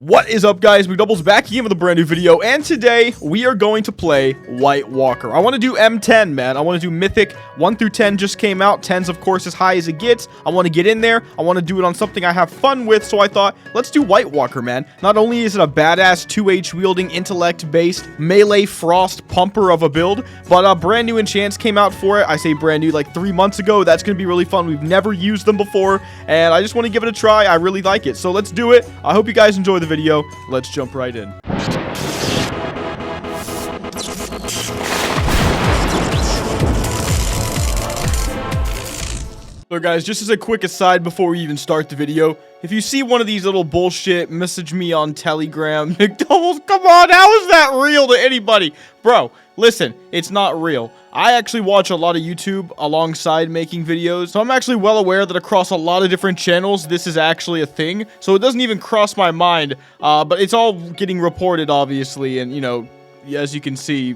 What is up, guys? Mcdoubles back again with a brand new video, and today we are going to play White Walker. I want to do M+10, man. I want to do Mythic. 1 through 10 just came out. 10's, of course, as high as it gets. I want to get in there. I want to do it on something I have fun with, so I thought, let's do White Walker, man. Not only is it a badass 2H wielding, intellect-based, melee frost pumper of a build, but brand new enchants came out for it. I say brand new like 3 months ago. That's going to be really fun. We've never used them before, and I just want to give it a try. I really like it, so let's do it. I hope you guys enjoy the video. Let's jump right in. So guys, just as a quick aside before we even start the video, if you see one of these little bullshit, message me on Telegram. Mcdoubles, come on, how is that real to anybody? Bro, listen, it's not real. I actually watch a lot of YouTube alongside making videos, so I'm actually well aware that across a lot of different channels, this is actually a thing. So it doesn't even cross my mind, but it's all getting reported, obviously, and, you know, as you can see,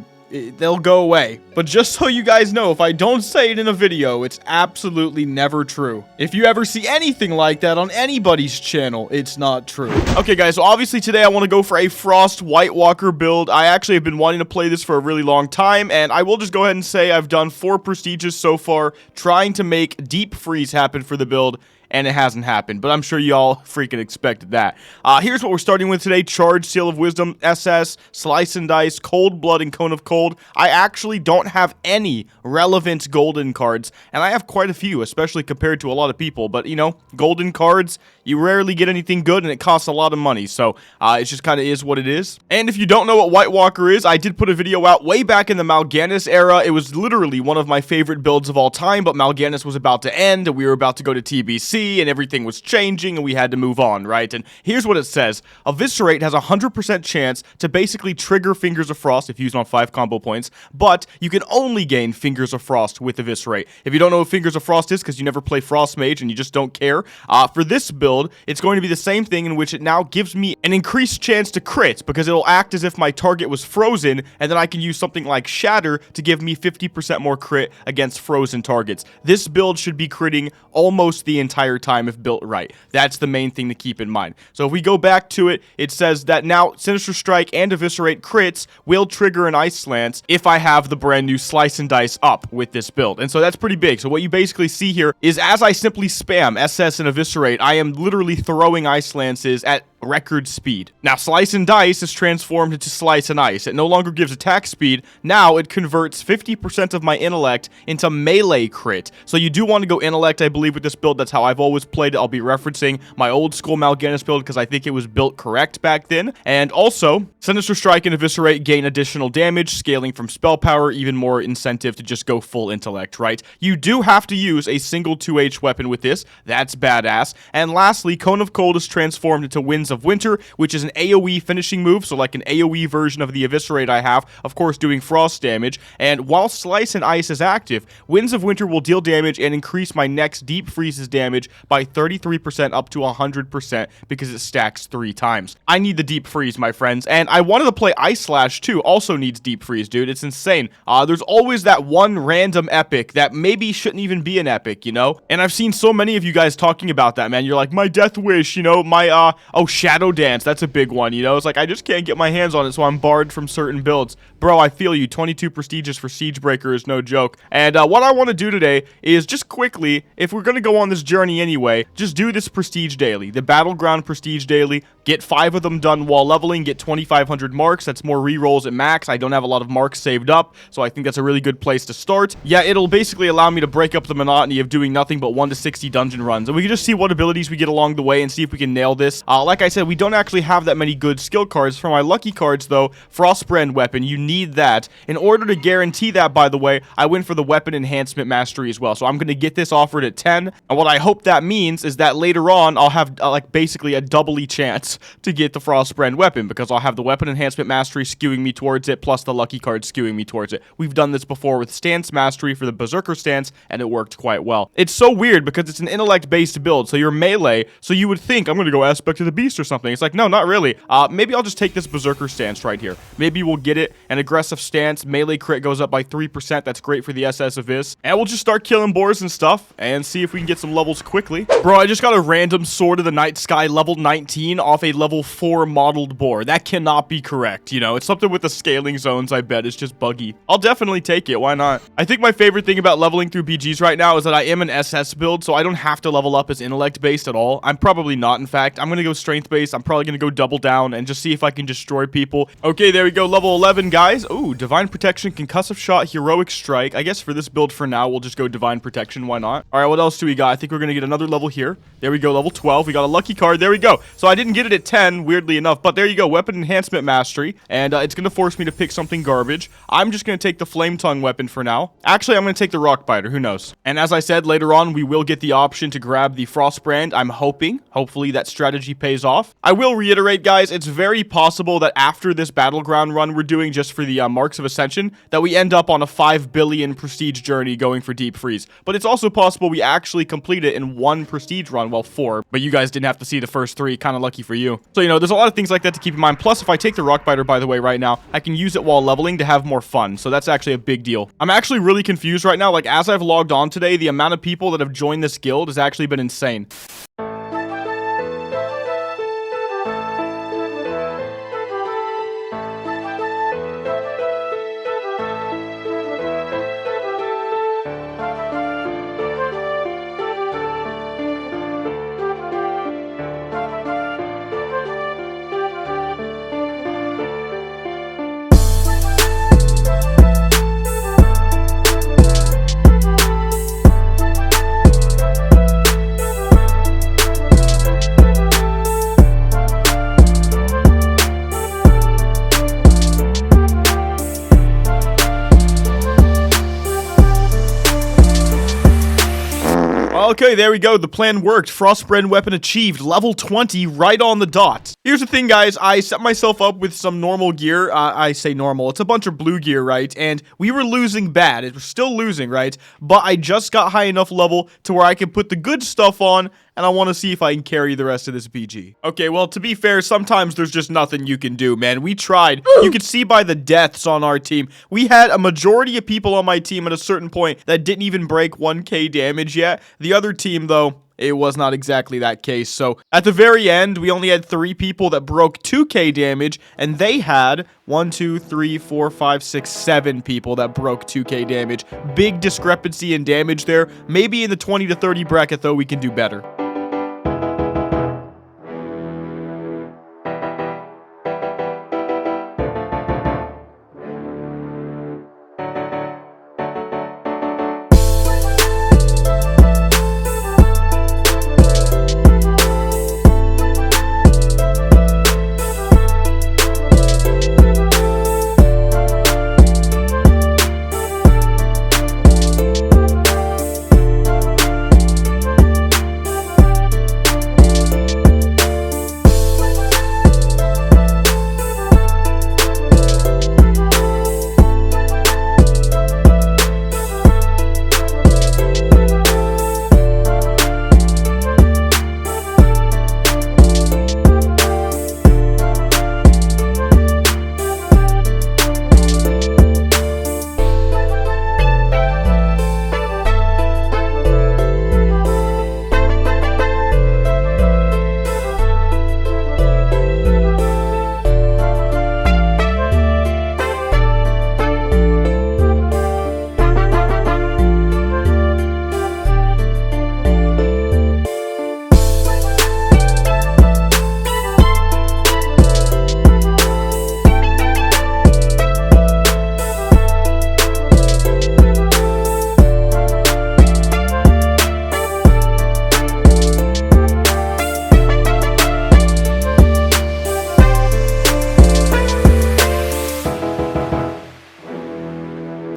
they'll go away. But just so you guys know, if I don't say it in a video, it's absolutely never true. If you ever see anything like that on anybody's channel, it's not true. Okay, guys, so obviously today I want to go for a Frost White Walker build. I actually have been wanting to play this for a really long time, and I will just go ahead and say I've done 4 prestiges so far, trying to make deep freeze happen for the build, and it hasn't happened, but I'm sure y'all freaking expected that. Here's what we're starting with today: Charge, Seal of Wisdom, SS, Slice and Dice, Cold Blood, and Cone of Cold. I actually don't have any relevant golden cards, and I have quite a few, especially compared to a lot of people, but, you know, golden cards, you rarely get anything good, and it costs a lot of money, so it just kind of is what it is. And if you don't know what White Walker is, I did put a video out way back in the Mal'Ganis era. It was literally one of my favorite builds of all time, but Mal'Ganis was about to end, and we were about to go to TBC, and everything was changing, and we had to move on, right? And here's what it says: Eviscerate has a 100% chance to basically trigger Fingers of Frost if used on 5 combo points, but you can only gain Fingers of Frost with Eviscerate. If you don't know what Fingers of Frost is because you never play Frost Mage and you just don't care, for this build, it's going to be the same thing, in which it now gives me an increased chance to crit, because it'll act as if my target was frozen, and then I can use something like Shatter to give me 50% more crit against frozen targets. This build should be critting almost the entire time if built right. That's the main thing to keep in mind. So if we go back to it, it says that now Sinister Strike and Eviscerate crits will trigger an Ice Lance if I have the brand new Slice and Dice up with this build. And so that's pretty big. So what you basically see here is, as I simply spam SS and Eviscerate, I am literally throwing Ice Lances at record speed. Now, Slice and Dice is transformed into Slice and Ice. It no longer gives attack speed. Now it converts 50% of my intellect into melee crit. So you do want to go intellect, I believe, with this build. That's how I've always played it. I'll be referencing my old school Mal'Ganis build because I think it was built correct back then. And also, Sinister Strike and Eviscerate gain additional damage, scaling from spell power, even more incentive to just go full intellect, right? You do have to use a single 2H weapon with this. That's badass. And lastly, Cone of Cold is transformed into Winds of Winter, which is an AoE finishing move, so like an AoE version of the Eviscerate I have, of course doing frost damage. And while Slice and Ice is active, Winds of Winter will deal damage and increase my next Deep Freeze's damage by 33% up to 100% because it stacks 3 times. I need the Deep Freeze, my friends, and I wanted to play Ice Slash too, also needs Deep Freeze, dude. It's insane. There's always that one random epic that maybe shouldn't even be an epic, you know? And I've seen so many of you guys talking about that, man. You're like, my Death Wish, you know, my, oh, Shadow Dance, that's a big one, you know? It's like, I just can't get my hands on it, so I'm barred from certain builds. Bro, I feel you. 22 prestiges for Siegebreaker is no joke. And what I want to do today is just quickly, if we're going to go on this journey anyway, just do this prestige daily, the Battleground prestige daily, get 5 of them done while leveling, get 2,500 marks. That's more rerolls at max. I don't have a lot of marks saved up, so I think that's a really good place to start. Yeah, it'll basically allow me to break up the monotony of doing nothing but 1 to 60 dungeon runs, and we can just see what abilities we get along the way and see if we can nail this. Like I said, we don't actually have that many good skill cards. For my lucky cards, though, Frostbrand Weapon, you need that. In order to guarantee that, by the way, I went for the Weapon Enhancement Mastery as well, so I'm going to get this offered at 10, and what I hope that means is that later on, I'll have, like, basically a doubly chance to get the Frostbrand Weapon, because I'll have the Weapon Enhancement Mastery skewing me towards it, plus the lucky card skewing me towards it. We've done this before with Stance Mastery for the Berserker stance, and it worked quite well. It's so weird, because it's an intellect-based build, so you're melee, so you would think, I'm going to go Aspect of the Beast or something. It's like, no, not really. Maybe I'll just take this Berserker stance right here. Maybe we'll get it. An aggressive stance. Melee crit goes up by 3%. That's great for the SS Abyss. And we'll just start killing boars and stuff and see if we can get some levels quickly. Bro, I just got a random Sword of the Night Sky level 19 off a level 4 modeled boar. That cannot be correct, you know? It's something with the scaling zones, I bet. It's just buggy. I'll definitely take it. Why not? I think my favorite thing about leveling through BGs right now is that I am an SS build, so I don't have to level up as intellect-based at all. I'm probably not, in fact. I'm gonna go strength-based. I'm probably gonna go double down and just see if I can destroy people. Okay, there we go. Level 11, guys. Ooh, Divine Protection, Concussive Shot, Heroic Strike. I guess for this build for now, we'll just go Divine Protection. Why not? All right, what else do we got? I think we're gonna get another level here. There we go, level 12. We got a lucky card. There we go. So I didn't get it at 10, weirdly enough, but there you go. Weapon Enhancement Mastery, and it's gonna force me to pick something garbage. I'm just gonna take the Flame Tongue weapon for now. Actually, I'm gonna take the Rock Biter. Who knows? And as I said, later on, we will get the option to grab the Frost Brand. I'm hoping. Hopefully that strategy pays off. I will reiterate, guys, it's very possible that after this Battleground run we're doing just for the Marks of Ascension, that we end up on a 5 billion prestige journey going for Deep Freeze. But it's also possible we actually complete it in one prestige run, well, 4. But you guys didn't have to see the first 3. Kind of lucky for you. So, you know, there's a lot of things like that to keep in mind. Plus, if I take the Rock Biter, by the way, right now, I can use it while leveling to have more fun. So that's actually a big deal. I'm actually really confused right now. Like, as I've logged on today, the amount of people that have joined this guild has actually been insane. Okay, there we go. The plan worked. Frostbrand weapon achieved. Level 20 right on the dot. Here's the thing, guys. I set myself up with some normal gear. I say normal. It's a bunch of blue gear, right? And we were losing bad. It was still losing, right? But I just got high enough level to where I can put the good stuff on, and I want to see if I can carry the rest of this BG. Okay, well, to be fair, sometimes there's just nothing you can do, man. We tried. You could see by the deaths on our team. We had a majority of people on my team at a certain point that didn't even break 1k damage yet. The other team, though, it was not exactly that case. So at the very end, we only had 3 people that broke 2k damage, and they had 1, 2, 3, 4, 5, 6, 7 people that broke 2k damage. Big discrepancy in damage there. Maybe in the 20 to 30 bracket, though, we can do better.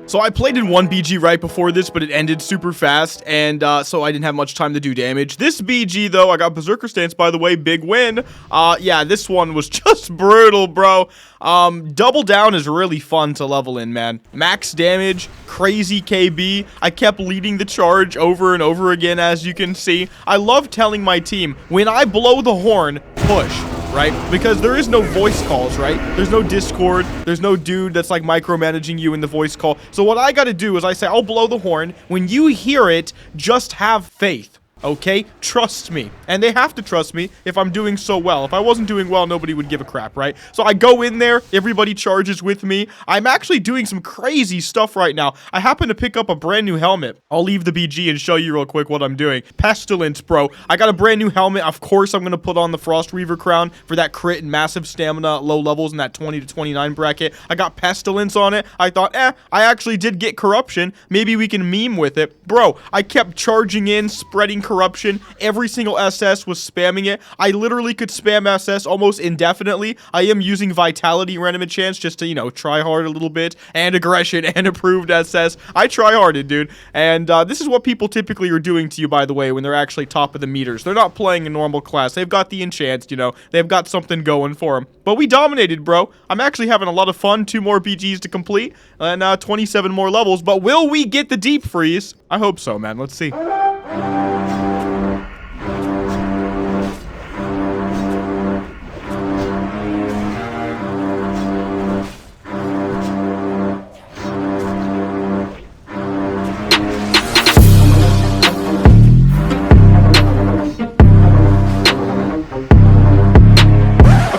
So I played in 1 BG right before this, but it ended super fast, and so I didn't have much time to do damage. This BG, though, I got Berserker Stance, by the way, big win. Yeah, this one was just brutal, bro. Double down is really fun to level in, man. Max damage, crazy KB. I kept leading the charge over and over again, as you can see. I love telling my team, when I blow the horn, push. right? Because there is no voice calls, right? There's no Discord. There's no dude that's like micromanaging you in the voice call. So what I got to do is I say, I'll blow the horn. When you hear it, just have faith. Okay? Trust me. And they have to trust me if I'm doing so well. If I wasn't doing well, nobody would give a crap, right? So I go in there. Everybody charges with me. I'm actually doing some crazy stuff right now. I happen to pick up a brand new helmet. I'll leave the BG and show you real quick what I'm doing. Pestilence, bro. I got a brand new helmet. Of course, I'm going to put on the Frost Reaver crown for that crit and massive stamina at low levels in that 20 to 29 bracket. I got Pestilence on it. I thought, I actually did get corruption. Maybe we can meme with it. Bro, I kept charging in, spreading corruption. Every single SS was spamming it. I literally could spam SS almost indefinitely. I am using Vitality random enchants just to, you know, try hard a little bit. And Aggression and Approved SS. I try harded, dude. And this is what people typically are doing to you, by the way, when they're actually top of the meters. They're not playing a normal class. They've got the enchants, you know. They've got something going for them. But we dominated, bro. I'm actually having a lot of fun. 2 more BGs to complete. And 27 more levels. But will we get the deep freeze? I hope so, man. Let's see.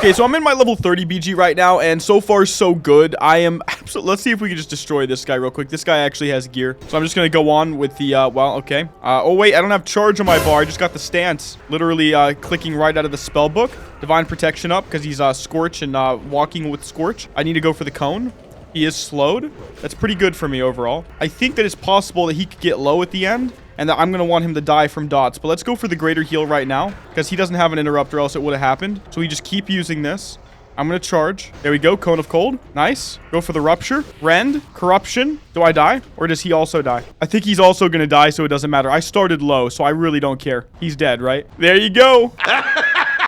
Okay, so I'm in my level 30 BG right now, and so far, so good. I am absolutely... Let's see if we can just destroy this guy real quick. This guy actually has gear. So I'm just going to go on with the, well, okay. Oh, wait, I don't have charge on my bar. I just got the stance. Literally clicking right out of the spell book. Divine Protection up, because he's Scorch and walking with Scorch. I need to go for the cone. He is slowed. That's pretty good for me overall. I think that it's possible that he could get low at the end, and that I'm going to want him to die from dots. But let's go for the greater heal right now, because he doesn't have an interrupt or else it would have happened. So we just keep using this. I'm going to charge. There we go. Cone of Cold. Nice. Go for the Rupture. Rend. Corruption. Do I die? Or does he also die? I think he's also going to die, so it doesn't matter. I started low, so I really don't care. He's dead, right? There you go.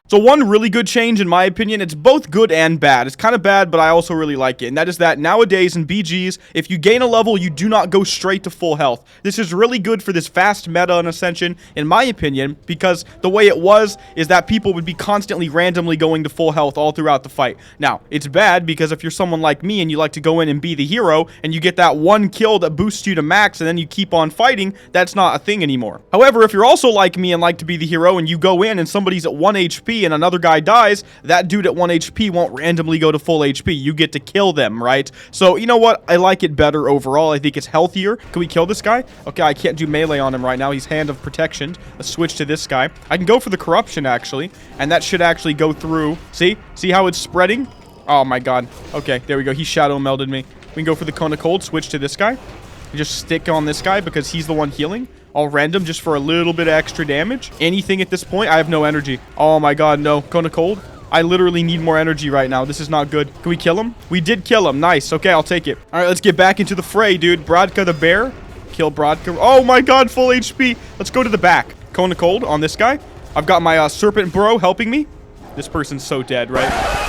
So one really good change, in my opinion, it's both good and bad. It's kind of bad, but I also really like it. And that is that nowadays in BGs, if you gain a level, you do not go straight to full health. This is really good for this fast meta on Ascension, in my opinion, because the way it was is that people would be constantly randomly going to full health all throughout the fight. Now, it's bad because if you're someone like me and you like to go in and be the hero, and you get that one kill that boosts you to max, and then you keep on fighting, that's not a thing anymore. However, if you're also like me and like to be the hero, and you go in and somebody's at 1 HP, and another guy dies, that dude at 1 HP won't randomly go to full HP. You get to kill them, right? So, you know what? I like it better overall. I think it's healthier. Can we kill this guy? Okay, I can't do melee on him right now. He's Hand of Protection. Let's switch to this guy. I can go for the Corruption, actually, and that should actually go through. See? See how it's spreading? Oh, my God. Okay, there we go. He Shadow Melded me. We can go for the Cone of Cold, switch to this guy. And just stick on this guy because he's the one healing. All random just for a little bit of extra damage. Anything at this point, I have no energy. Oh my God, no. Cone of Cold. I literally need more energy right now. This is not good. Can we kill him? We did kill him. Nice. Okay, I'll take it. All right, let's get back into the fray, dude. Brodka the bear. Kill Brodka. Oh my God, full HP. Let's go to the back. Cone of Cold on this guy. I've got my Serpent Bro helping me. This person's so dead, right?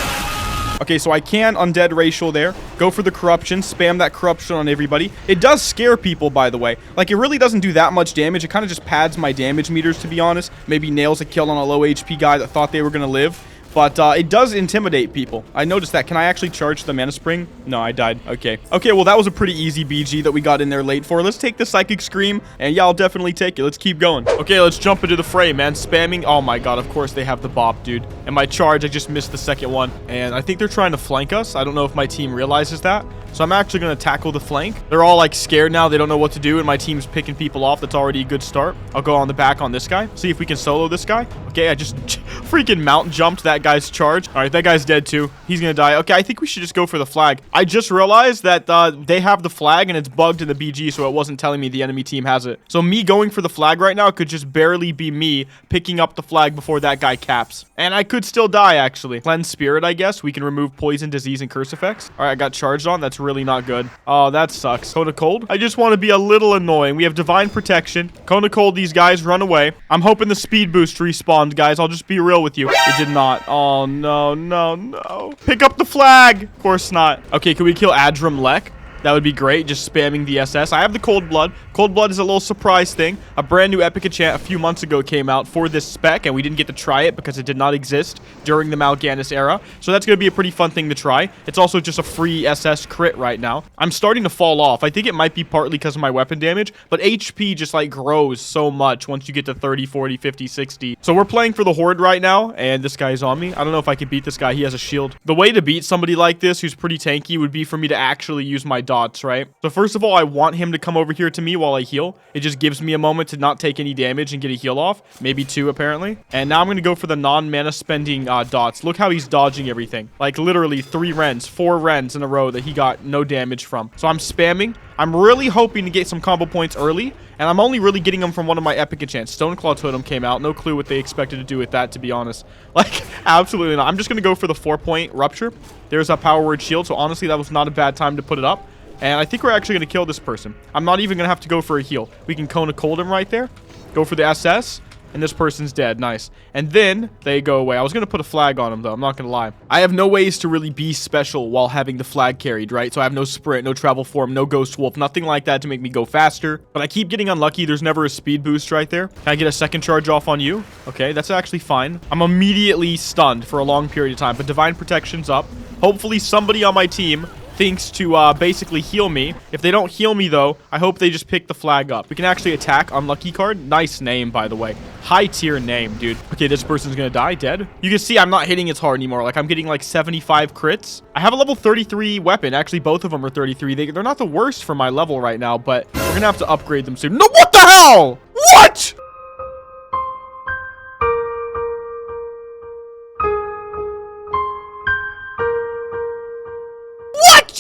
Okay, so I can undead racial there. Go for the corruption. Spam that corruption on everybody. It does scare people, by the way. Like, it really doesn't do that much damage. It kind of just pads my damage meters, to be honest. Maybe nails a kill on a low HP guy that thought they were going to live. But it does intimidate people. I noticed that. Can I actually charge the Mana Spring? No, I died. Okay. Okay, well, that was a pretty easy BG that we got in there late for. Let's take the Psychic Scream. And yeah, I'll definitely take it. Let's keep going. Okay, let's jump into the fray, man. Spamming. Oh my God, of course they have the bop, dude. And my charge, I just missed the second one. And I think they're trying to flank us. I don't know if my team realizes that. So I'm actually going to tackle the flank. They're all like scared now. They don't know what to do. And my team's picking people off. That's already a good start. I'll go on the back on this guy. See if we can solo this guy. Okay, I just freaking mountain jumped that guy's charge. All right, that guy's dead too. He's going to die. Okay, I think we should just go for the flag. I just realized that they have the flag and it's bugged in the BG, so it wasn't telling me the enemy team has it. So me going for the flag right now could just barely be me picking up the flag before that guy caps. And I could still die, actually. Cleanse Spirit, I guess. We can remove poison, disease, and curse effects. All right, I got charged on. That's really not good. Oh, that sucks. Cone of Cold. I just want to be a little annoying. We have Divine Protection. Cone of Cold, these guys run away. I'm hoping the speed boost respawns, guys. I'll just be real with you. It did not. Oh, no, no, no. Pick up the flag. Of course not. Okay, can we kill Adram Lek? That would be great, just spamming the SS. I have the Cold Blood. Cold Blood is a little surprise thing. A brand new epic enchant a few months ago came out for this spec, and we didn't get to try it because it did not exist during the Mal'Ganis era. So that's going to be a pretty fun thing to try. It's also just a free SS crit right now. I'm starting to fall off. I think it might be partly because of my weapon damage, but HP just like grows so much once you get to 30, 40, 50, 60. So we're playing for the Horde right now, and this guy's on me. I don't know if I can beat this guy. He has a shield. The way to beat somebody like this who's pretty tanky would be for me to actually use my dots, right? So first of all, I want him to come over here to me while I heal. It just gives me a moment to not take any damage and get a heal off. Maybe 2, apparently. And now I'm going to go for the non-mana spending dots. Look how he's dodging everything. Like literally 3 rends, 4 rends in a row that he got no damage from. So I'm spamming. I'm really hoping to get some combo points early, and I'm only really getting them from one of my epic enchants. Stoneclaw Totem came out. No clue what they expected to do with that, to be honest. Like, absolutely not. I'm just going to go for the 4-point Rupture. There's a Power Word Shield, so honestly, that was not a bad time to put it up. And I think we're actually going to kill this person. I'm not even going to have to go for a heal. We can Cone of Cold him right there. Go for the SS. And this person's dead. Nice. And then they go away. I was going to put a flag on him, though. I'm not going to lie. I have no ways to really be special while having the flag carried, right? So I have no sprint, no travel form, no ghost wolf, nothing like that to make me go faster. But I keep getting unlucky. There's never a speed boost right there. Can I get a second charge off on you? Okay, that's actually fine. I'm immediately stunned for a long period of time, but Divine Protection's up. Hopefully somebody on my team thinks to basically heal me. If they don't heal me, though, I hope they just pick the flag up. We can actually attack. Unlucky card. Nice name, by the way. High tier name, dude. Okay, this person's gonna die. Dead. You can see I'm not hitting as hard anymore. Like, I'm getting like 75 crits. I have a level 33 weapon. Actually, both of them are 33. They're not the worst for my level right now, but we're gonna have to upgrade them soon. No, what the hell? What?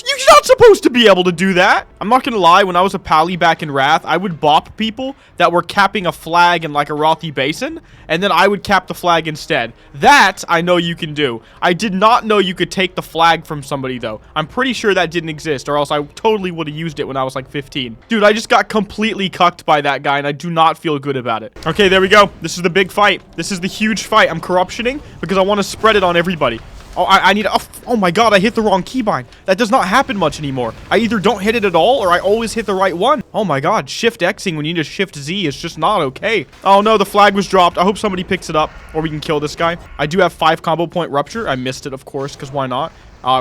You're not supposed to be able to do that. I'm not gonna lie, when I was a pally back in Wrath, I would bop people that were capping a flag in like a Rothy basin, and then I would cap the flag instead. That I know you can do. I did not know you could take the flag from somebody, though. I'm pretty sure that didn't exist, or else I totally would have used it when I was like 15. Dude, I just got completely cucked by that guy, and I do not feel good about it. Okay, there we go. This is the big fight. This is the huge fight. I'm corruptioning because I want to spread it on everybody. Oh, I need... Oh, my God, I hit the wrong keybind. That does not happen much anymore. I either don't hit it at all, or I always hit the right one. Oh, my God. Shift-Xing when you need to Shift-Z is just not okay. Oh, no, the flag was dropped. I hope somebody picks it up, or we can kill this guy. I do have 5 combo point Rupture. I missed it, of course, because why not?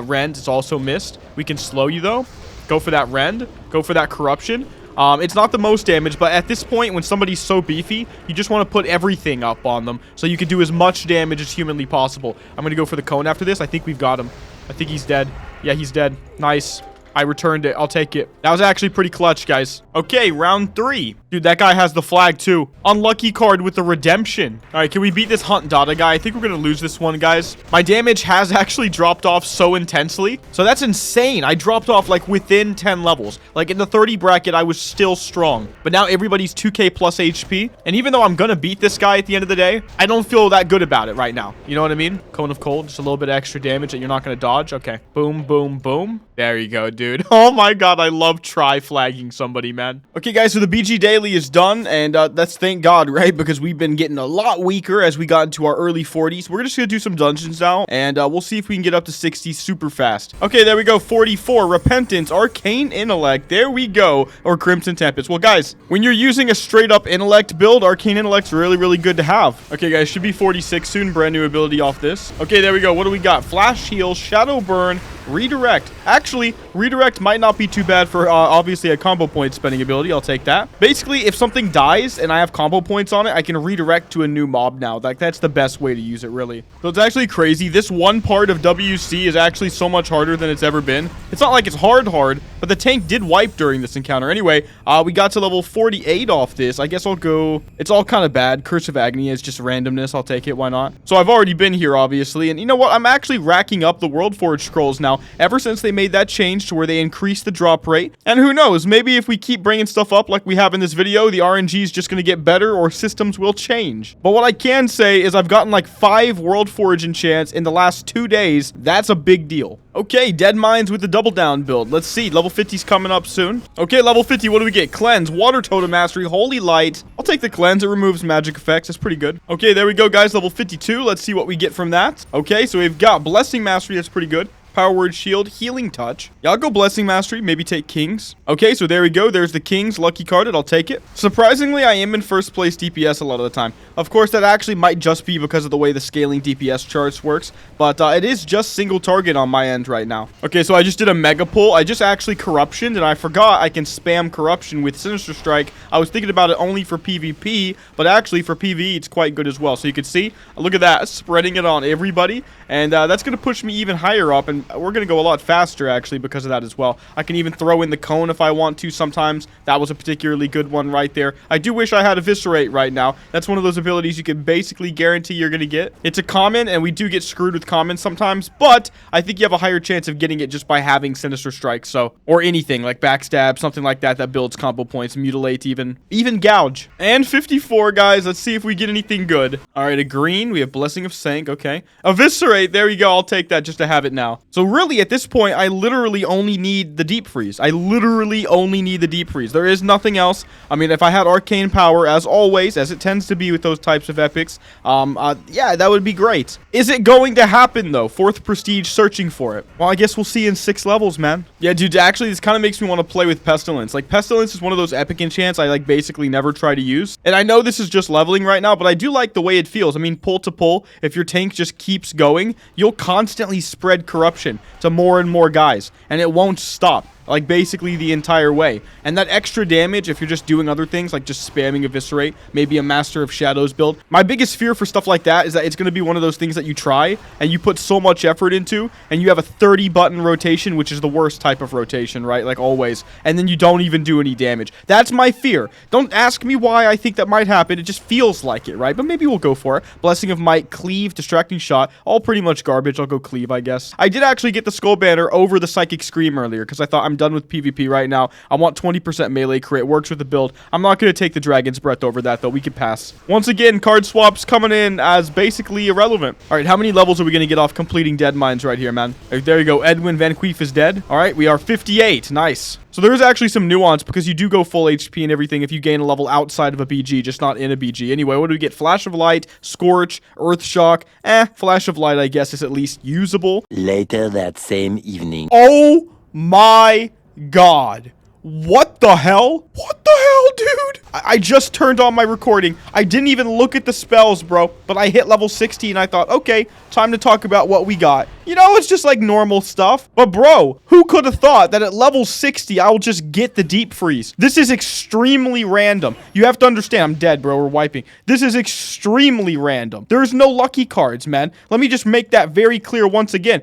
Rend is also missed. We can slow you, though. Go for that Rend. Go for that Corruption. It's not the most damage, but at this point, when somebody's so beefy, you just want to put everything up on them so you can do as much damage as humanly possible. I'm going to go for the cone after this. I think we've got him. I think he's dead. Yeah, he's dead. Nice. I returned it. I'll take it. That was actually pretty clutch, guys. Okay, round 3. Dude, that guy has the flag, too. Unlucky card with the redemption. All right, can we beat this Hunt Dada guy? I think we're going to lose this one, guys. My damage has actually dropped off so intensely. So that's insane. I dropped off, like, within 10 levels. Like, in the 30 bracket, I was still strong. But now everybody's 2k plus HP. And even though I'm going to beat this guy at the end of the day, I don't feel that good about it right now. You know what I mean? Cone of Cold, just a little bit of extra damage that you're not going to dodge. Okay. Boom, boom, boom. There you go, dude. Oh my God, I love try-flagging somebody, man. Okay, guys, so the BG Daily is done, and that's thank God, right? Because we've been getting a lot weaker as we got into our early 40s. We're just gonna do some dungeons now, and we'll see if we can get up to 60 super fast. Okay, there we go. 44, Repentance, Arcane Intellect. There we go. Or Crimson Tempest. Well, guys, when you're using a straight-up Intellect build, Arcane Intellect's really, really good to have. Okay, guys, should be 46 soon. Brand new ability off this. Okay, there we go. What do we got? Flash Heal, Shadow Burn, Redirect. Actually, Redirect might not be too bad for, obviously, a combo point spending ability. I'll take that. Basically, if something dies and I have combo points on it, I can redirect to a new mob now. Like, that's the best way to use it, really. So it's actually crazy. This one part of WC is actually so much harder than it's ever been. It's not like it's hard, but the tank did wipe during this encounter. Anyway, we got to level 48 off this. I guess I'll go... It's all kind of bad. Curse of Agony is just randomness. I'll take it. Why not? So I've already been here, obviously. And you know what? I'm actually racking up the World Forge scrolls now. Ever since they made that change to where they increased the drop rate. And who knows, maybe if we keep bringing stuff up like we have in this video, the RNG is just going to get better or systems will change. But what I can say is I've gotten like 5 World Forge enchants in the last 2 days. That's a big deal. Okay, Dead Mines with the double down build. Let's see. Level 50's coming up soon. Okay, level 50. What do we get? Cleanse, Water Totem Mastery, Holy Light. I'll take the Cleanse. It removes magic effects. That's pretty good. Okay, there we go, guys. Level 52. Let's see what we get from that. Okay, so we've got Blessing Mastery. That's pretty good. Power Word Shield, Healing Touch. Yeah, I'll go Blessing Mastery, maybe take Kings. Okay, so there we go. There's the Kings, lucky carded. I'll take it. Surprisingly, I am in first place DPS a lot of the time. Of course, that actually might just be because of the way the scaling DPS charts works, but it is just single target on my end right now. Okay, so I just did a mega pull. I just actually corruptioned, and I forgot I can spam corruption with Sinister Strike. I was thinking about it only for PvP, but actually for PvE, it's quite good as well. So you can see, look at that, spreading it on everybody, and that's going to push me even higher up, and we're going to go a lot faster, actually, because of that as well. I can even throw in the cone if I want to sometimes. That was a particularly good one right there. I do wish I had Eviscerate right now. That's one of those abilities you can basically guarantee you're going to get. It's a common, and we do get screwed with commons sometimes, but I think you have a higher chance of getting it just by having Sinister Strike, so, or anything, like Backstab, something like that, that builds combo points, Mutilate even Gouge. And 54, guys, let's see if we get anything good. All right, a green, we have Blessing of Sank, okay. Eviscerate, there we go, I'll take that just to have it now. So really, at this point, I literally only need the Deep Freeze. I literally only need the Deep Freeze. There is nothing else. I mean, if I had Arcane Power, as always, as it tends to be with those types of epics, yeah, that would be great. Is it going to happen, though? 4th Prestige, searching for it. Well, I guess we'll see in 6 levels, man. Yeah, dude, actually, this kind of makes me want to play with Pestilence. Like, Pestilence is one of those epic enchants I, like, basically never try to use. And I know this is just leveling right now, but I do like the way it feels. I mean, pull to pull, if your tank just keeps going, you'll constantly spread corruption to more and more guys, and it won't stop. Like, basically the entire way. And that extra damage, if you're just doing other things, like just spamming Eviscerate, maybe a Master of Shadows build. My biggest fear for stuff like that is that it's going to be one of those things that you try, and you put so much effort into, and you have a 30-button rotation, which is the worst type of rotation, right? Like, always. And then you don't even do any damage. That's my fear. Don't ask me why I think that might happen. It just feels like it, right? But maybe we'll go for it. Blessing of Might, Cleave, Distracting Shot. All pretty much garbage. I'll go Cleave, I guess. I did actually get the Skull Banner over the Psychic Scream earlier, because I thought I'm done with PvP right now. I want 20% melee crit. Works with the build. I'm not going to take the Dragon's Breath over that, though. We could pass. Once again, card swaps coming in as basically irrelevant. All right, how many levels are we going to get off completing Dead Mines right here, man? There you go. Edwin Van Queef is dead. All right, we are 58. Nice. So there is actually some nuance because you do go full HP and everything if you gain a level outside of a BG, just not in a BG. Anyway, what do we get? Flash of Light, Scorch, Earth Shock. Flash of Light, I guess, is at least usable. Later that same evening. Oh my God. What the hell? What the hell, dude? I just turned on my recording. I didn't even look at the spells, bro. But I hit level 60 and I thought, okay, time to talk about what we got. You know, it's just like normal stuff. But bro, who could have thought that at level 60, I will just get the Deep Freeze? This is extremely random. You have to understand, I'm dead, bro. We're wiping. This is extremely random. There's no lucky cards, man. Let me just make that very clear once again.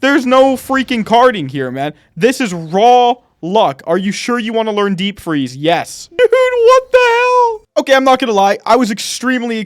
There's no freaking carding here, man. This is raw luck. Are you sure you want to learn Deep Freeze? Yes. Dude, what the hell? Okay, I'm not gonna lie. I was extremely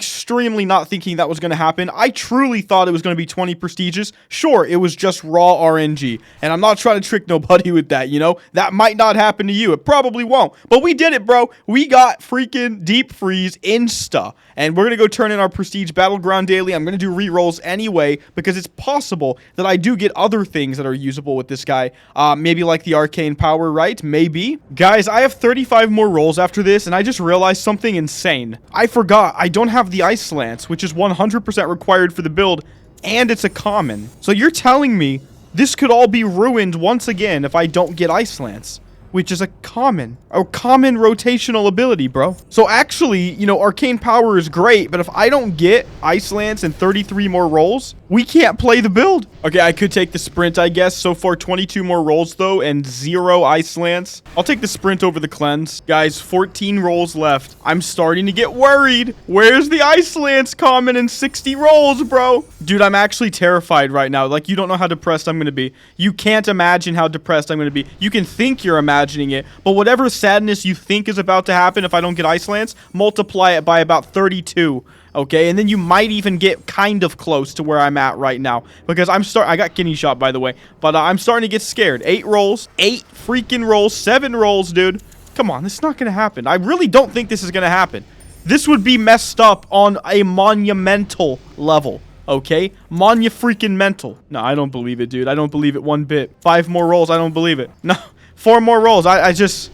not thinking that was gonna happen. I truly thought it was gonna be 20 prestiges. Sure, it was just raw RNG. And I'm not trying to trick nobody with that, you know? That might not happen to you. It probably won't. But we did it, bro. We got freaking Deep Freeze insta. And we're gonna go turn in our Prestige Battleground daily. I'm gonna do rerolls anyway, because it's possible that I do get other things that are usable with this guy. Maybe like the Arcane Power, right? Maybe. Guys, I have 35 more rolls after this, and I just realized something insane. I forgot I don't have the Ice Lance, which is 100% required for the build, and it's a common. So you're telling me this could all be ruined once again if I don't get Ice Lance, which is a common rotational ability, bro. So actually, you know, Arcane Power is great, but if I don't get Ice Lance and 33 more rolls, we can't play the build. Okay, I could take the Sprint, I guess. So far, 22 more rolls, though, and 0 Ice Lance. I'll take the Sprint over the Cleanse. Guys, 14 rolls left. I'm starting to get worried. Where's the Ice Lance common in 60 rolls, bro? Dude, I'm actually terrified right now. Like, you don't know how depressed I'm going to be. You can't imagine how depressed I'm going to be. You can think you're imagining it, but whatever sadness you think is about to happen if I don't get Ice Lance, multiply it by about 32. Okay, and then you might even get kind of close to where I'm at right now. Because I got kidney shot, by the way. But I'm starting to get scared. 8 rolls. 8 freaking rolls. 7 rolls, dude. Come on, this is not going to happen. I really don't think this is going to happen. This would be messed up on a monumental level. Okay? Freaking mental. No, I don't believe it, dude. I don't believe it one bit. 5 more rolls. I don't believe it. No. 4 more rolls. I just...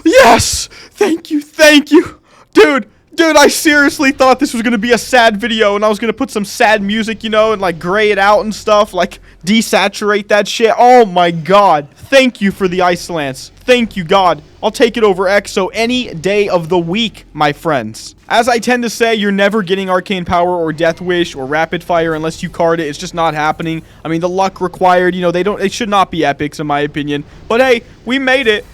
Yes! Thank you. Thank you. Dude. Dude, I seriously thought this was going to be a sad video, and I was going to put some sad music, you know, and, like, gray it out and stuff, like, desaturate that shit. Oh, my God. Thank you for the Ice Lance. Thank you, God. I'll take it over EXO any day of the week, my friends. As I tend to say, you're never getting Arcane Power or Death Wish or Rapid Fire unless you card it. It's just not happening. I mean, the luck required, you know, they should not be epics, in my opinion. But, hey, we made it.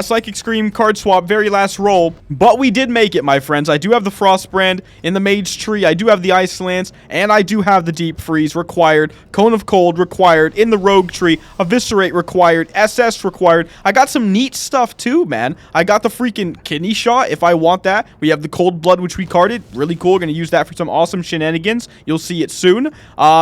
Psychic Scream card swap, very last roll. But we did make it, my friends. I do have the Frost Brand in the Mage Tree. I do have the Ice Lance. And I do have the Deep Freeze required. Cone of Cold required. In the Rogue Tree. Eviscerate required. SS required. I got some neat stuff too, man. I got the freaking Kidney Shot if I want that. We have the Cold Blood, which we carded. Really cool. Gonna use that for some awesome shenanigans. You'll see it soon.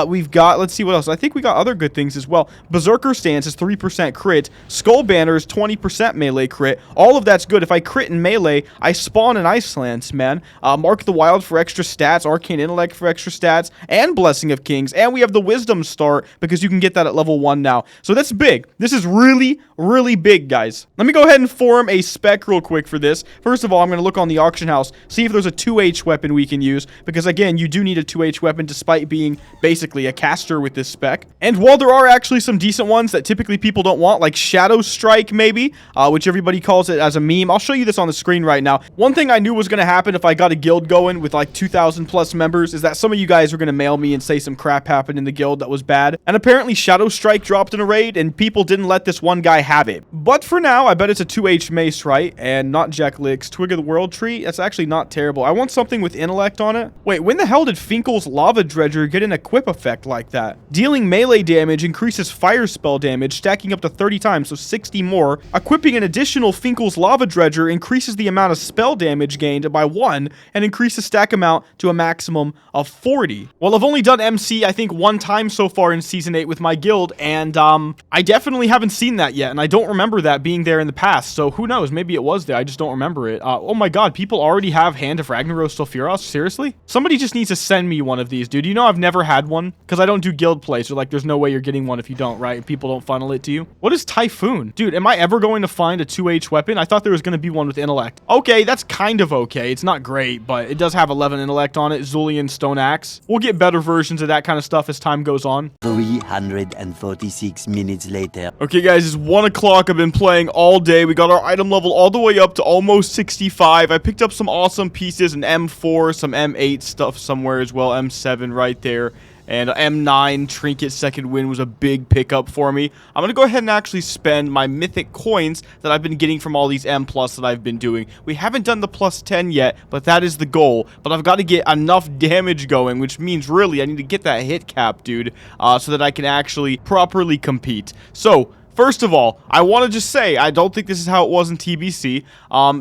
We've got, let's see what else. I think we got other good things as well. Berserker Stance is 3% crit. Skull Banner is 20% melee crit. All of that's good. If I crit in melee, I spawn an Ice Lance, man. Mark the Wild for extra stats, Arcane Intellect for extra stats, and Blessing of Kings. And we have the Wisdom Start because you can get that at level 1 now. So that's big. This is really, really big, guys. Let me go ahead and form a spec real quick for this. First of all, I'm going to look on the auction house, see if there's a 2H weapon we can use, because again, you do need a 2H weapon despite being basically a caster with this spec. And while there are actually some decent ones that typically people don't want, like Shadow Strike maybe, which everybody calls it as a meme. I'll show you this on the screen right now. One thing I knew was going to happen if I got a guild going with like 2,000 plus members is that some of you guys were going to mail me and say some crap happened in the guild that was bad. And apparently Shadow Strike dropped in a raid and people didn't let this one guy have it. But for now, I bet it's a 2H mace, right? And not Jack Lick's Twig of the World Tree. That's actually not terrible. I want something with intellect on it. Wait, when the hell did Finkel's Lava Dredger get an equip effect like that? Dealing melee damage increases fire spell damage, stacking up to 30 times, so 60 more. Equipping an additional Finkel's Lava Dredger increases the amount of spell damage gained by 1 and increases stack amount to a maximum of 40. Well, I've only done MC, I think, 1 time so far in Season 8 with my guild, and I definitely haven't seen that yet, and I don't remember that being there in the past, so who knows, maybe it was there, I just don't remember it. Oh my god, people already have Hand of Ragnaros Sulfuros? Seriously? Somebody just needs to send me one of these, dude. You know I've never had one, because I don't do guild play, so like there's no way you're getting one if you don't, right? People don't funnel it to you. What is Typhoon? Dude, am I ever going to find a 2H weapon? I thought there was going to be one with intellect. Okay, that's kind of okay. It's not great, but it does have 11 intellect on it. Zulian Stone Axe. We'll get better versions of that kind of stuff as time goes on. 346 minutes later. Okay, guys, it's 1 o'clock. I've been playing all day. We got our item level all the way up to almost 65. I picked up some awesome pieces, an M4, some M8 stuff somewhere as well, M7 right there. And M9 Trinket Second Wind was a big pickup for me. I'm going to go ahead and actually spend my mythic coins that I've been getting from all these M+ that I've been doing. We haven't done the +10 yet, but that is the goal. But I've got to get enough damage going, which means really I need to get that hit cap, dude, so that I can actually properly compete. So, first of all, I want to just say, I don't think this is how it was in TBC.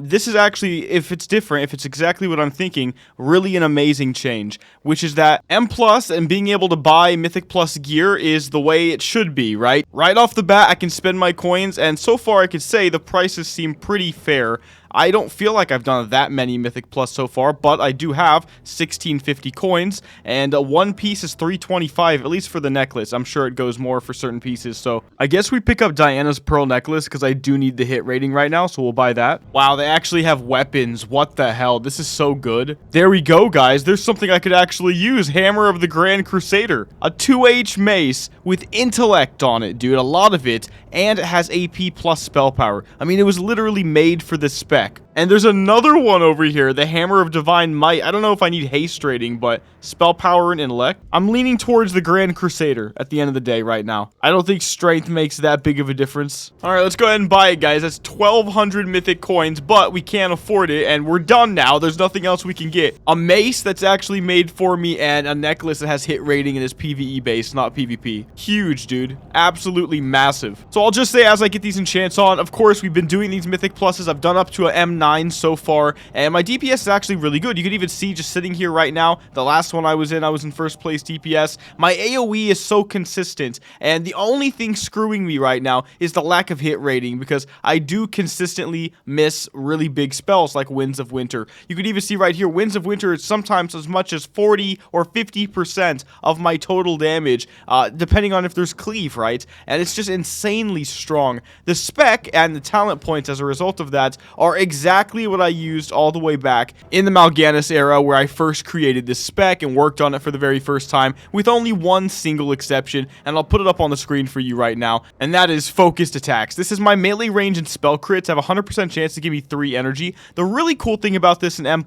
This is actually, if it's different, if it's exactly what I'm thinking, really an amazing change, which is that M+ and being able to buy Mythic Plus gear is the way it should be, right? Right off the bat, I can spend my coins, and so far I could say the prices seem pretty fair. I don't feel like I've done that many Mythic Plus so far, but I do have 1650 coins, and one piece is 325, at least for the necklace. I'm sure it goes more for certain pieces, so I guess we pick up Diana's Pearl Necklace, because I do need the hit rating right now, so we'll buy that. Wow, they actually have weapons. What the hell? This is so good. There we go, guys. There's something I could actually use. Hammer of the Grand Crusader. A 2H mace with intellect on it, dude. A lot of it, and it has AP plus spell power. I mean, it was literally made for this spec. And there's another one over here, the Hammer of Divine Might. I don't know if I need haste rating, but spell power and intellect. I'm leaning towards the Grand Crusader at the end of the day right now. I don't think strength makes that big of a difference. All right, let's go ahead and buy it, guys. That's 1,200 mythic coins, but we can't afford it, and we're done now. There's nothing else we can get. A mace that's actually made for me, and a necklace that has hit rating and is PvE based, not PvP. Huge, dude. Absolutely massive. So I'll just say, as I get these enchants on, of course, we've been doing these mythic pluses. I've done up to a M9 so far, and my DPS is actually really good. You can even see just sitting here right now, the last one I was in first place DPS. My AoE is so consistent, and the only thing screwing me right now is the lack of hit rating, because I do consistently miss really big spells like Winds of Winter. You can even see right here, Winds of Winter is sometimes as much as 40 or 50% of my total damage, depending on if there's cleave, right? And it's just insanely strong. The spec and the talent points as a result of that are exactly exactly what I used all the way back in the Mal'Ganis era, where I first created this spec and worked on it for the very first time, with only one single exception, and I'll put it up on the screen for you right now, and that is focused attacks. This is my melee range and spell crits have a 100% chance to give me 3 energy. The really cool thing about this in M+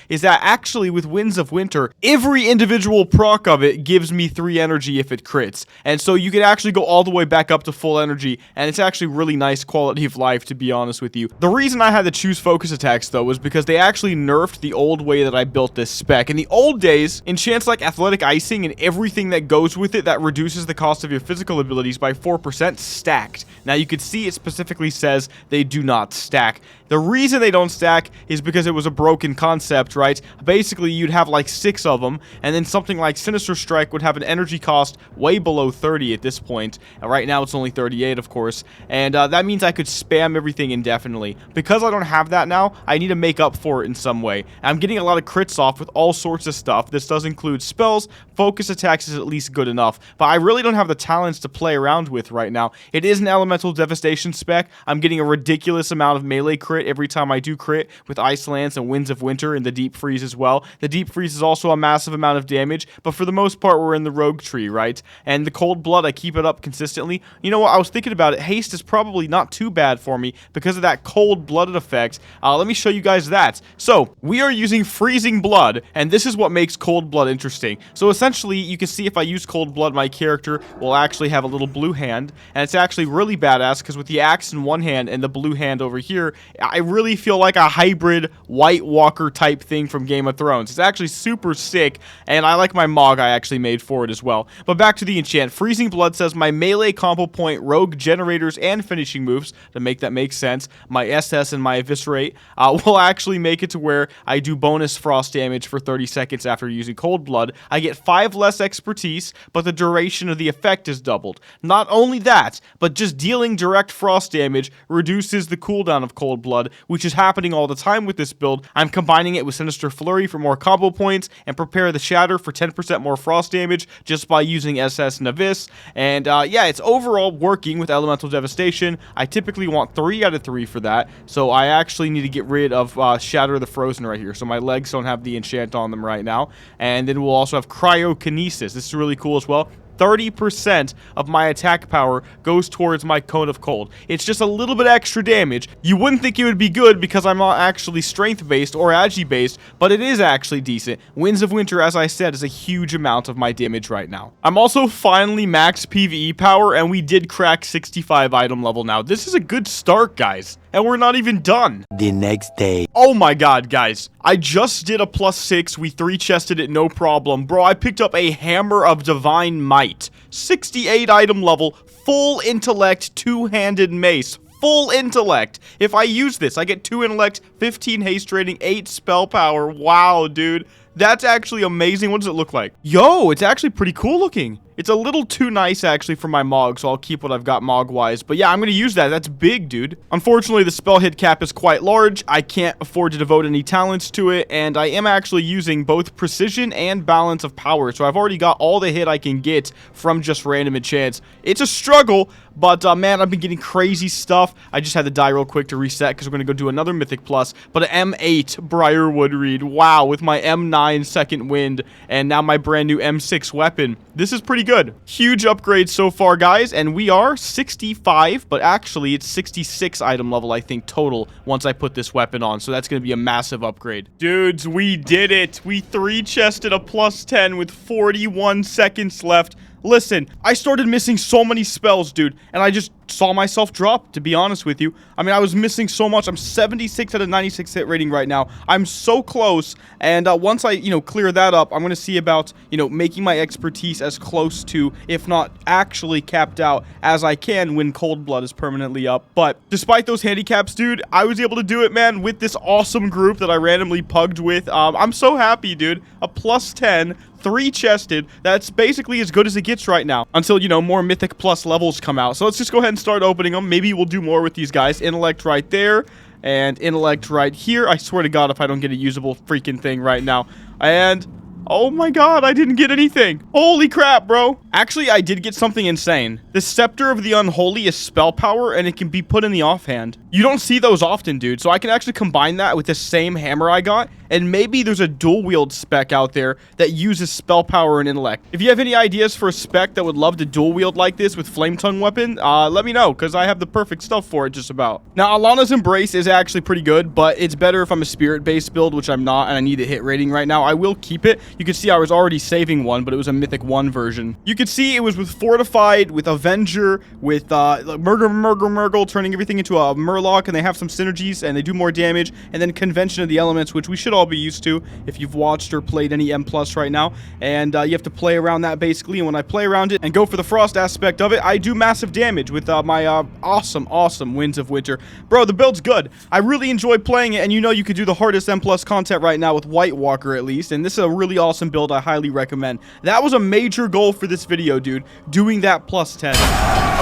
is that actually with Winds of Winter, every individual proc of it gives me 3 energy if it crits, and so you can actually go all the way back up to full energy, and it's actually really nice quality of life, to be honest with you. The reason I had to choose focus attacks though was because they actually nerfed the old way that I built this spec. In the old days, enchants like athletic icing and everything that goes with it that reduces the cost of your physical abilities by 4% stacked. Now you can see it specifically says they do not stack. The reason they don't stack is because it was a broken concept, right? Basically, you'd have like 6 of them, and then something like Sinister Strike would have an energy cost way below 30 at this point. Right now, it's only 38, of course, and that means I could spam everything indefinitely. Because I don't have that now, I need to make up for it in some way. I'm getting a lot of crits off with all sorts of stuff. This does include spells. Focus attacks is at least good enough, but I really don't have the talents to play around with right now. It is an elemental devastation spec. I'm getting a ridiculous amount of melee crit every time I do crit with Ice Lance and Winds of Winter and the Deep Freeze as well. The Deep Freeze is also a massive amount of damage, but for the most part, we're in the rogue tree, right? And the Cold Blood, I keep it up consistently. You know what? I was thinking about it. Haste is probably not too bad for me because of that cold-blooded effect. Let me show you guys that. So, we are using Freezing Blood, and this is what makes Cold Blood interesting. So, essentially, you can see if I use Cold Blood, my character will actually have a little blue hand, and it's actually really badass because with the axe in one hand and the blue hand over here, I really feel like a hybrid White Walker type thing from Game of Thrones. It's actually super sick, and I like my Mog I actually made for it as well. But back to the enchant. Freezing Blood says my melee combo point, rogue generators, and finishing moves, to make that make sense, my SS and my Eviscerate, will actually make it to where I do bonus frost damage for 30 seconds after using Cold Blood. I get 5 less expertise, but the duration of the effect is doubled. Not only that, but just dealing direct frost damage reduces the cooldown of Cold Blood, which is happening all the time with this build. I'm combining it with Sinister Flurry for more combo points, and Prepare the Shatter for 10% more frost damage just by using SS and Abyss. And yeah, it's overall working with Elemental Devastation. I typically want 3 out of 3 for that, so I actually need to get rid of Shatter the Frozen right here, so my legs don't have the enchant on them right now. And then we'll also have Cryokinesis. This is really cool as well. 30% of my attack power goes towards my Cone of Cold. It's just a little bit extra damage. You wouldn't think it would be good because I'm not actually strength-based or agi-based, but it is actually decent. Winds of Winter, as I said, is a huge amount of my damage right now. I'm also finally max PvE power, and we did crack 65 item level now. This is a good start, guys. And we're not even done. The next day. Oh my god, guys. I just did a +6. We 3-chested it, no problem. Bro, I picked up a Hammer of Divine Might. 68 item level, full intellect, 2-handed mace. Full intellect. If I use this, I get 2 intellect, 15 haste rating, 8 spell power. Wow, dude. That's actually amazing. What does it look like? Yo, it's actually pretty cool looking. It's a little too nice, actually, for my Mog, so I'll keep what I've got Mog-wise. But yeah, I'm going to use that. That's big, dude. Unfortunately, the spell hit cap is quite large. I can't afford to devote any talents to it, and I am actually using both Precision and Balance of Power, so I've already got all the hit I can get from just random enchants. It's a struggle, but man, I've been getting crazy stuff. I just had to die real quick to reset, because we're going to go do another Mythic Plus, but an M8 Briarwood Reed. Wow, with my M9 Second Wind, and now my brand new M6 weapon. This is pretty good. Huge upgrade so far, guys, and we are 65, but actually it's 66 item level, I think, total once I put this weapon on, so that's going to be a massive upgrade. Dudes, we did it. We 3-chested a +10 with 41 seconds left. Listen, I started missing so many spells, dude, and I just saw myself drop, to be honest with you. I mean, I was missing so much. I'm 76 out of 96 hit rating right now. I'm so close, and once I, clear that up, I'm going to see about, making my expertise as close to, if not actually capped out, as I can when Cold Blood is permanently up. But despite those handicaps, dude, I was able to do it, man, with this awesome group that I randomly pugged with. I'm so happy, dude. A +10. 3-chested. That's basically as good as it gets right now until, more Mythic Plus levels come out. So let's just go ahead and start opening them. Maybe we'll do more with these guys. Intellect right there and intellect right here. I swear to God if I don't get a usable freaking thing right now. And oh my god, I didn't get anything. Holy crap, bro. Actually, I did get something insane. The Scepter of the Unholy is spell power, and it can be put in the offhand. You don't see those often, dude. So I can actually combine that with the same hammer I got, and maybe there's a dual wield spec out there that uses spell power and intellect. If you have any ideas for a spec that would love to dual wield like this with flame tongue weapon, let me know, because I have the perfect stuff for it just about. Now, Alana's Embrace is actually pretty good, but it's better if I'm a spirit-based build, which I'm not, and I need a hit rating right now. I will keep it. You can see I was already saving one, but it was a Mythic 1 version. You can see it was with Fortified, with Avenger, with Murgle, turning everything into a Murloc, and they have some synergies, and they do more damage, and then Convention of the Elements, which we should all be used to if you've watched or played any M+ right now, and you have to play around that basically, and when I play around it and go for the Frost aspect of it, I do massive damage with my awesome Winds of Winter. Bro, the build's good. I really enjoy playing it, and you know you could do the hardest M+ content right now with White Walker at least, and this is a really awesome build I highly recommend. That was a major goal for this video, dude, doing that +10.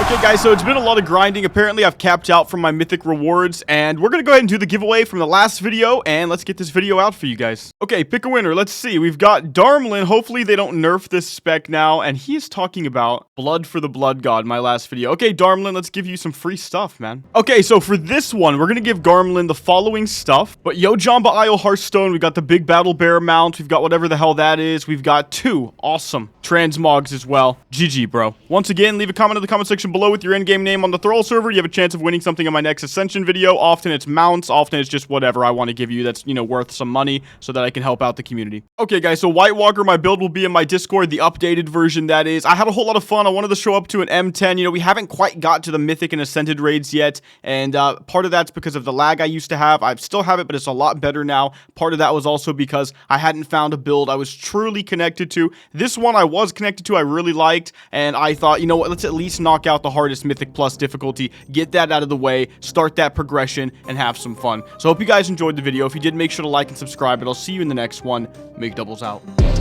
Okay, guys, so it's been a lot of grinding. Apparently, I've capped out from my Mythic rewards, and we're gonna go ahead and do the giveaway from the last video, and let's get this video out for you guys. Okay, pick a winner. Let's see. We've got Darmlin. Hopefully, they don't nerf this spec now, and he is talking about Blood for the Blood God, my last video. Okay, Darmlin, let's give you some free stuff, man. Okay, so for this one, we're gonna give Darmlin the following stuff. But Yo Jamba Isle Hearthstone, we got the Big Battle Bear mount, we've got whatever the hell that is, we've got 2 awesome transmogs as well. GG, bro. Once again, leave a comment in the comment section below with your in-game name on the Thrall server. You have a chance of winning something in my next Ascension video. Often it's mounts, often it's just whatever I want to give you that's, you know, worth some money so that I can help out the community. Okay, guys, so White Walker, my build will be in my Discord, the updated version that is. I had a whole lot of fun. I wanted to show up to an M10. You know, we haven't quite got to the Mythic and Ascended raids yet, and part of that's because of the lag I used to have. I still have it, but it's a lot better now. Part of that was also because I hadn't found a build I was truly connected to. This one I was connected to, I really liked, and I thought, you know what, let's at least knock out the hardest Mythic Plus difficulty, get that out of the way, start that progression, and have some fun. So I hope you guys enjoyed the video. If you did, make sure to like and subscribe, and I'll see you in the next one. Mcdoubles out.